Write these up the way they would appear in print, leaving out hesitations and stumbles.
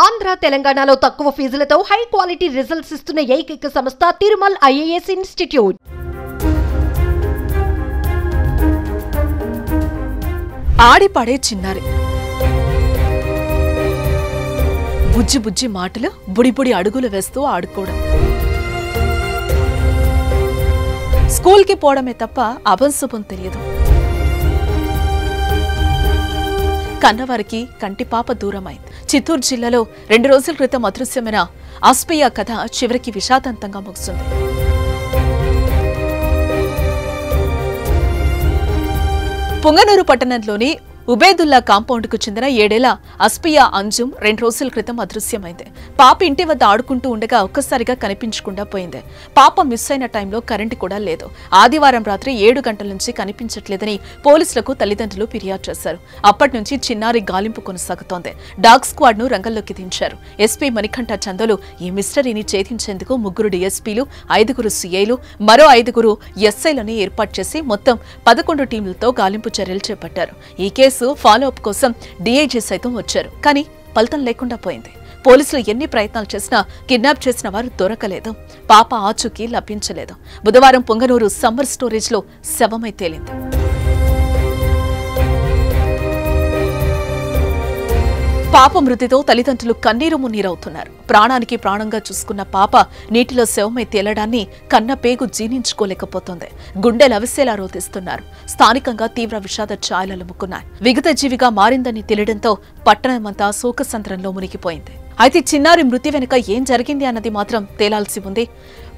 ఆంధ్ర తెలంగాణలో తక్కువ ఫీజులతో high quality results ఇస్తున్న ఏకైక సంస్థ తిరుమల్ ఐఏఎస్ ఇన్స్టిట్యూట్. ఆడిపాడే చిన్నారి, బుజ్జి బుజ్జి మాటలు, బుడిబుడి అడుగులు వేస్తూ ఆడుకోవడం, స్కూల్కి పోవడమే తప్ప అభంశుభం తెలియదు. కన్నవారికి కంటిపాప దూరమైంది. చిత్తూరు జిల్లాలో 2 రోజుల క్రితం అదృశ్యమైన అస్పియా కథ చివరికి విషాదంతంగా ముగిసింది. పుంగనూరు పట్టణంలోని ఉబేదుల్లా కాంపౌండ్కు చెందిన 7 ఏళ్ల అస్పియా అంజుమ్ 2 రోజుల క్రితం అదృశ్యమైంది. పాప ఇంటి వద్ద ఆడుకుంటూ ఉండగా ఒక్కసారిగా కనిపించకుండా పోయింది. పాప మిస్ అయిన టైంలో కరెంటు కూడా లేదు. ఆదివారం రాత్రి 7 గంటల నుంచి కనిపించట్లేదని పోలీసులకు తల్లిదండ్రులు ఫిర్యాదు చేశారు. అప్పటి నుంచి చిన్నారి గాలింపు కొనసాగుతోంది. డాగ్ స్క్వాడ్ ను రంగంలోకి దించారు. ఎస్పీ మణికంఠ చందోలు ఈ మిస్టరీని ఛేదించేందుకు 3 డీఎస్పీలు, 5 సీఐలు, మరో 5 ఎస్ఐలను ఏర్పాటు చేసి మొత్తం 11 టీంలతో గాలింపు చర్యలు చేపట్టారు. ఈ కేసు ఫాలో అప్ కోసం డీఐజీ సైతం వచ్చారు. కానీ ఫలితం లేకుండా పోయింది. పోలీసులు ఎన్ని ప్రయత్నాలు చేసినా కిడ్నాప్ చేసిన వారు దొరకలేదు. పాప ఆచూకీ లభించలేదు. బుధవారం పొంగనూరు సమ్మర్ స్టోరేజ్ లో శవమై తేలింది. పాప మృతితో తల్లిదండ్రులు కన్నీరు మున్నీరవుతున్నారు. ప్రాణానికి ప్రాణంగా చూసుకున్న పాప నీటిలో శవమై తేలడాన్ని కన్నపేగు జీర్ణించుకోలేకపోతోంది. గుండెలు అవిసేలా రోధిస్తున్నారు. స్థానికంగా తీవ్ర విషాద ఛాయలు అలుముకున్నాయి. విగత జీవిగా మారిందని తెలియడంతో పట్టణమంతా శోకసంద్రంలో మునిగిపోయింది. అయితే చిన్నారి మృతి వెనుక ఏం జరిగింది అన్నది మాత్రం తేలాల్సి ఉంది.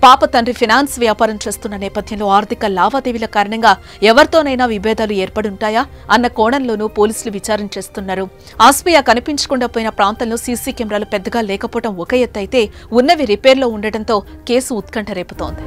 పాప తండ్రి ఫినాన్స్ వ్యాపారం చేస్తున్న నేపథ్యంలో ఆర్థిక లావాదేవీల కారణంగా ఎవరితోనైనా విభేదాలు ఏర్పడుంటాయా అన్న కోణంలోనూ పోలీసులు విచారణ చేస్తున్నారు. ఆస్పియా కనిపించకుండా పోయిన ప్రాంతంలో సీసీ కెమెరాలు పెద్దగా లేకపోవడం ఒక ఎత్తు అయితే ఉన్నవి రిపేర్లో ఉండటంతో కేసు ఉత్కంఠ రేపుతోంది.